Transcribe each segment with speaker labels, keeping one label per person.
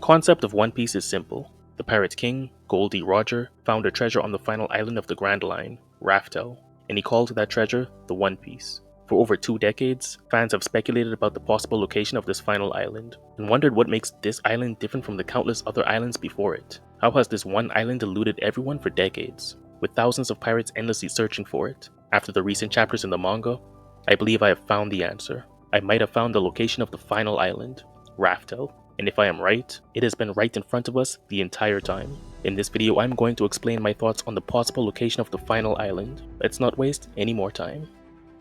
Speaker 1: concept of One Piece is simple. The Pirate King, Goldie Roger, found a treasure on the final island of the Grand Line, Raftel, and he called that treasure the One Piece. For over 2 decades, fans have speculated about the possible location of this final island, and wondered what makes this island different from the countless other islands before it. How has this one island eluded everyone for decades, with thousands of pirates endlessly searching for it? After the recent chapters in the manga, I believe I have found the answer. I might have found the location of the final island, Raftel. And if I am right, it has been right in front of us the entire time. In this video, I'm going to explain my thoughts on the possible location of the final island. Let's not waste any more time.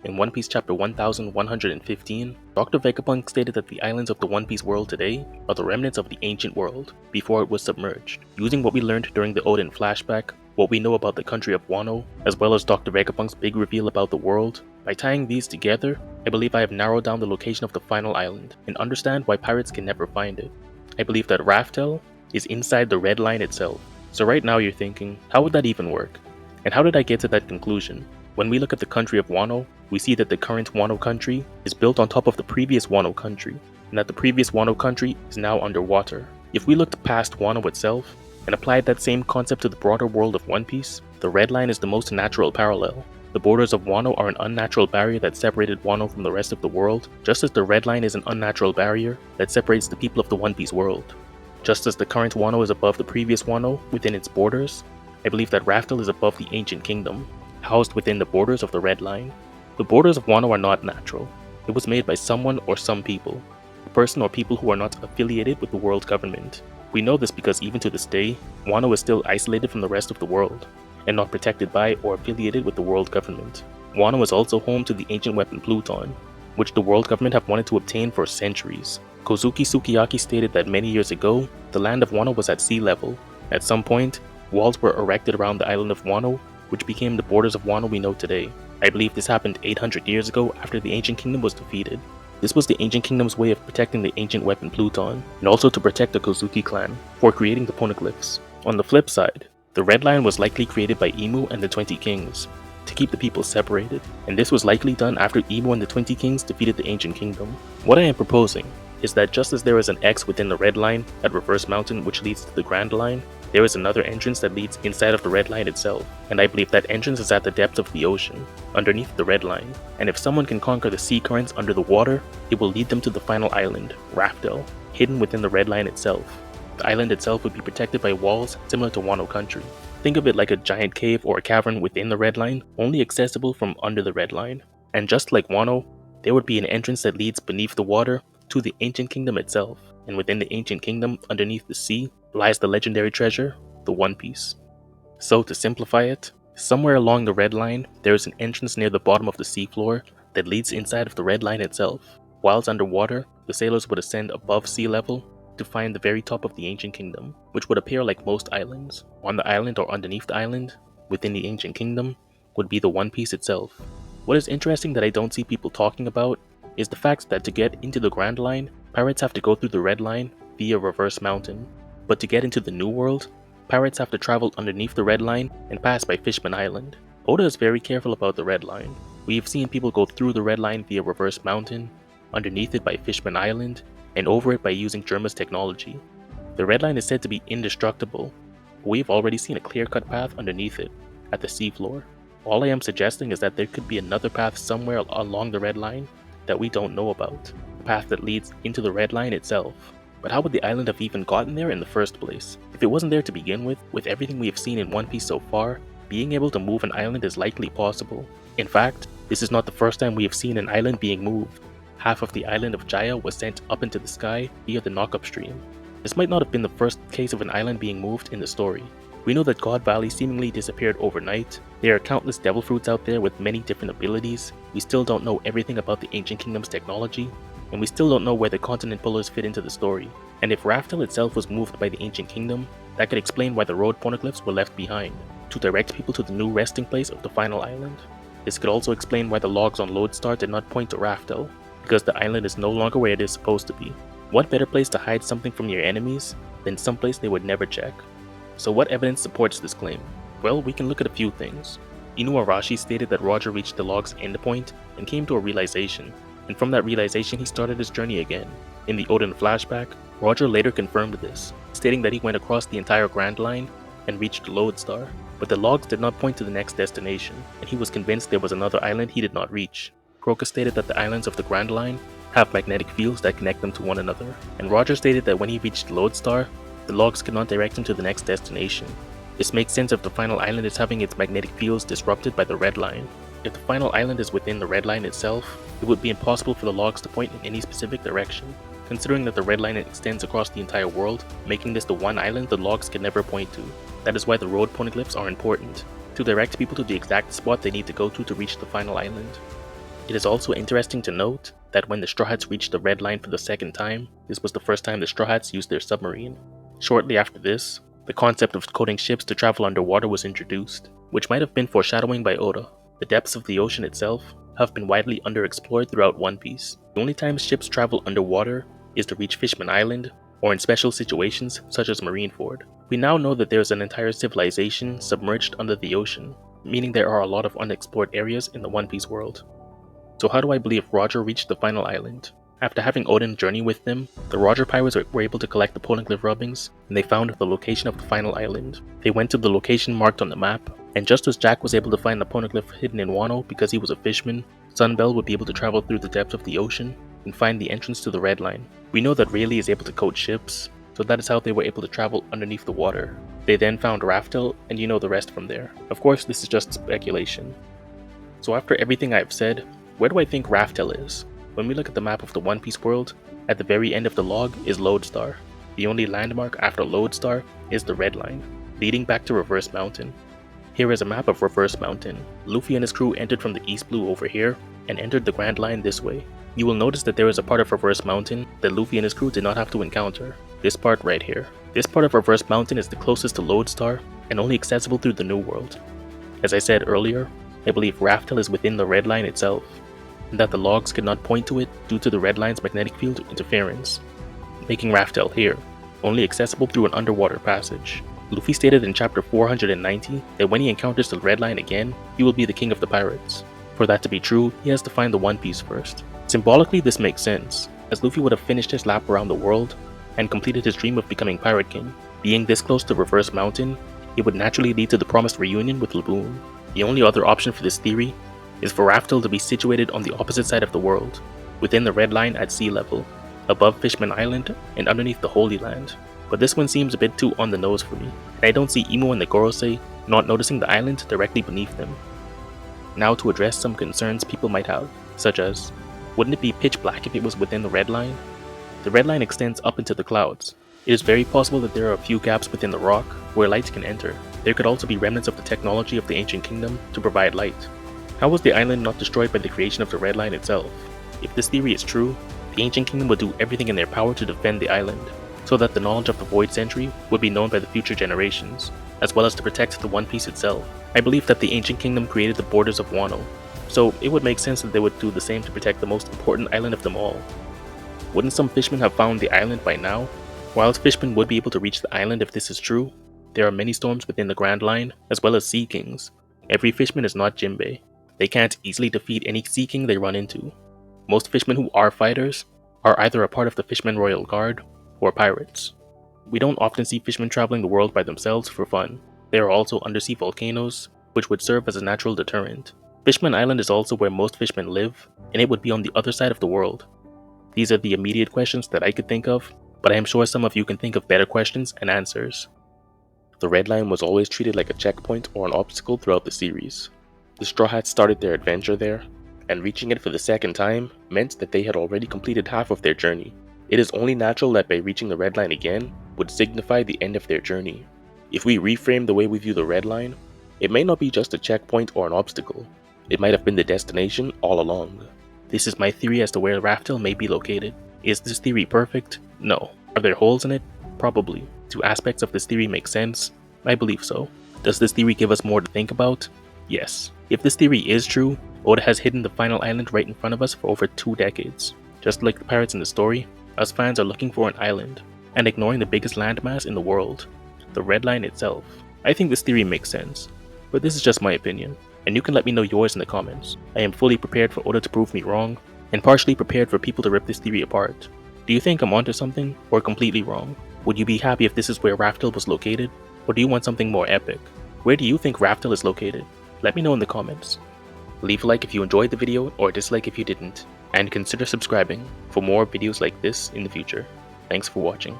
Speaker 1: In One Piece chapter 1115, Dr. Vegapunk stated that the islands of the One Piece world today are the remnants of the ancient world before it was submerged. Using what we learned during the Oden flashback, what we know about the country of Wano, as well as Dr. Vegapunk's big reveal about the world, by tying these together, I believe I have narrowed down the location of the final island and understand why pirates can never find it. I believe that Raftel is inside the Red Line itself. So right now you're thinking, how would that even work? And how did I get to that conclusion? When we look at the country of Wano, we see that the current Wano country is built on top of the previous Wano country, and that the previous Wano country is now underwater. If we looked past Wano itself, and applied that same concept to the broader world of One Piece, the Red Line is the most natural parallel. The borders of Wano are an unnatural barrier that separated Wano from the rest of the world, just as the Red Line is an unnatural barrier that separates the people of the One Piece world. Just as the current Wano is above the previous Wano within its borders, I believe that Raftel is above the ancient kingdom, housed within the borders of the Red Line. The borders of Wano are not natural. It was made by someone or some people, a person or people who are not affiliated with the world government. We know this because even to this day, Wano is still isolated from the rest of the world, and not protected by or affiliated with the world government. Wano is also home to the ancient weapon Pluton, which the world government have wanted to obtain for centuries. Kozuki Sukiyaki stated that many years ago, the land of Wano was at sea level. At some point, walls were erected around the island of Wano, which became the borders of Wano we know today. I believe this happened 800 years ago after the ancient kingdom was defeated. This was the ancient kingdom's way of protecting the ancient weapon Pluton, and also to protect the Kozuki clan, for creating the poneglyphs. On the flip side, the Red Line was likely created by Imu and the 20 Kings, to keep the people separated, and this was likely done after Imu and the 20 Kings defeated the ancient kingdom. What I am proposing is that just as there is an X within the Red Line at Reverse Mountain which leads to the Grand Line, there is another entrance that leads inside of the Red Line itself, and I believe that entrance is at the depths of the ocean, underneath the Red Line, and if someone can conquer the sea currents under the water, it will lead them to the final island, Raftel, hidden within the Red Line itself. The island itself would be protected by walls similar to Wano country. Think of it like a giant cave or a cavern within the Red Line, only accessible from under the Red Line. And just like Wano, there would be an entrance that leads beneath the water to the ancient kingdom itself, and within the ancient kingdom, underneath the sea, lies the legendary treasure, the One Piece. So to simplify it, somewhere along the Red Line, there is an entrance near the bottom of the seafloor that leads inside of the Red Line itself. Whilst underwater, the sailors would ascend above sea level to find the very top of the ancient kingdom, which would appear like most islands. On the island or underneath the island, within the ancient kingdom, would be the One Piece itself. What is interesting that I don't see people talking about is the fact that to get into the Grand Line, pirates have to go through the Red Line via Reverse Mountain. But to get into the New World, pirates have to travel underneath the Red Line and pass by Fishman Island. Oda is very careful about the Red Line. We have seen people go through the Red Line via Reverse Mountain, underneath it by Fishman Island, and over it by using Germa's technology. The Red Line is said to be indestructible, but we've already seen a clear-cut path underneath it, at the seafloor. All I am suggesting is that there could be another path somewhere along the Red Line that we don't know about, a path that leads into the Red Line itself. But how would the island have even gotten there in the first place? If it wasn't there to begin with everything we have seen in One Piece so far, being able to move an island is likely possible. In fact, this is not the first time we have seen an island being moved. Half of the island of Jaya was sent up into the sky via the knock-up stream. This might not have been the first case of an island being moved in the story. We know that God Valley seemingly disappeared overnight. There are countless devil fruits out there with many different abilities. We still don't know everything about the ancient kingdom's technology, and we still don't know where the continent pullers fit into the story. And if Raftel itself was moved by the ancient kingdom, that could explain why the road poneglyphs were left behind, to direct people to the new resting place of the final island. This could also explain why the logs on Lodestar did not point to Raftel, because the island is no longer where it is supposed to be. What better place to hide something from your enemies than someplace they would never check? So what evidence supports this claim? Well, we can look at a few things. Inuarashi stated that Roger reached the log's endpoint and came to a realization. and from that realization he started his journey again. In the Odin flashback, Roger later confirmed this, stating that he went across the entire Grand Line and reached Lodestar, but the logs did not point to the next destination, and he was convinced there was another island he did not reach. Croker stated that the islands of the Grand Line have magnetic fields that connect them to one another, and Roger stated that when he reached Lodestar, the logs could not direct him to the next destination. This makes sense if the final island is having its magnetic fields disrupted by the Red Line. If the final island is within the Red Line itself, it would be impossible for the logs to point in any specific direction, considering that the Red Line extends across the entire world, making this the one island the logs can never point to. That is why the road poneglyphs are important, to direct people to the exact spot they need to go to reach the final island. It is also interesting to note that when the Straw Hats reached the Red Line for the second time, this was the first time the Straw Hats used their submarine. Shortly after this, the concept of coding ships to travel underwater was introduced, which might have been foreshadowing by Oda. The depths of the ocean itself have been widely underexplored throughout One Piece. The only time ships travel underwater is to reach Fishman Island, or in special situations such as Marineford. We now know that there is an entire civilization submerged under the ocean, meaning there are a lot of unexplored areas in the One Piece world. So how do I believe Roger reached the final island? After having Odin journey with them, the Roger pirates were able to collect the poneglyph rubbings, and they found the location of the final island. They went to the location marked on the map, and just as Jack was able to find the poneglyph hidden in Wano because he was a fisherman, Sunbelt would be able to travel through the depths of the ocean and find the entrance to the Red Line. We know that Rayleigh is able to code ships, so that is how they were able to travel underneath the water. They then found Raftel, and you know the rest from there. Of course, this is just speculation. So after everything I've said, where do I think Raftel is? When we look at the map of the One Piece world, at the very end of the log is Lodestar. The only landmark after Lodestar is the Red Line, leading back to Reverse Mountain. Here is a map of Reverse Mountain. Luffy and his crew entered from the East Blue over here, and entered the Grand Line this way. You will notice that there is a part of Reverse Mountain that Luffy and his crew did not have to encounter. This part right here. This part of Reverse Mountain is the closest to Lodestar, and only accessible through the New World. As I said earlier, I believe Raftel is within the Red Line itself, and that the logs could not point to it due to the Red Line's magnetic field interference, making Raftel here, only accessible through an underwater passage. Luffy stated in chapter 490 that when he encounters the Red Line again, he will be the king of the pirates. For that to be true, he has to find the One Piece first. Symbolically, this makes sense, as Luffy would have finished his lap around the world and completed his dream of becoming Pirate King. Being this close to Reverse Mountain, it would naturally lead to the promised reunion with Laboon. The only other option for this theory is for Raftel to be situated on the opposite side of the world, within the Red Line at sea level, above Fishman Island and underneath the Holy Land. But this one seems a bit too on the nose for me, and I don't see Imo and the Gorosei not noticing the island directly beneath them. Now to address some concerns people might have, such as, wouldn't it be pitch black if it was within the Red Line? The Red Line extends up into the clouds. It is very possible that there are a few gaps within the rock where light can enter. There could also be remnants of the technology of the Ancient Kingdom to provide light. How was the island not destroyed by the creation of the Red Line itself? If this theory is true, the Ancient Kingdom would do everything in their power to defend the island, so that the knowledge of the Void Century would be known by the future generations, as well as to protect the One Piece itself. I believe that the Ancient Kingdom created the borders of Wano, so it would make sense that they would do the same to protect the most important island of them all. Wouldn't some fishmen have found the island by now? Whilst fishmen would be able to reach the island if this is true, there are many storms within the Grand Line, as well as Sea Kings. Every fishman is not Jinbei. They can't easily defeat any Sea King they run into. Most fishmen who are fighters are either a part of the Fishman Royal Guard or pirates. We don't often see fishmen traveling the world by themselves for fun. There are also undersea volcanoes, which would serve as a natural deterrent. Fishman Island is also where most fishmen live, and it would be on the other side of the world. These are the immediate questions that I could think of, but I am sure some of you can think of better questions and answers. The Red Line was always treated like a checkpoint or an obstacle throughout the series. The Straw Hats started their adventure there, and reaching it for the second time meant that they had already completed half of their journey. It is only natural that by reaching the Red Line again would signify the end of their journey. If we reframe the way we view the Red Line, it may not be just a checkpoint or an obstacle. It might have been the destination all along. This is my theory as to where Raftel may be located. Is this theory perfect? No. Are there holes in it? Probably. Do aspects of this theory make sense? I believe so. Does this theory give us more to think about? Yes. If this theory is true, Oda has hidden the final island right in front of us for over 2 decades. Just like the pirates in the story, us fans are looking for an island, and ignoring the biggest landmass in the world, the Red Line itself. I think this theory makes sense, but this is just my opinion, and you can let me know yours in the comments. I am fully prepared for Oda to prove me wrong, and partially prepared for people to rip this theory apart. Do you think I'm onto something, or completely wrong? Would you be happy if this is where Raftel was located, or do you want something more epic? Where do you think Raftel is located? Let me know in the comments. Leave a like if you enjoyed the video, or a dislike if you didn't, and consider subscribing for more videos like this in the future. Thanks for watching.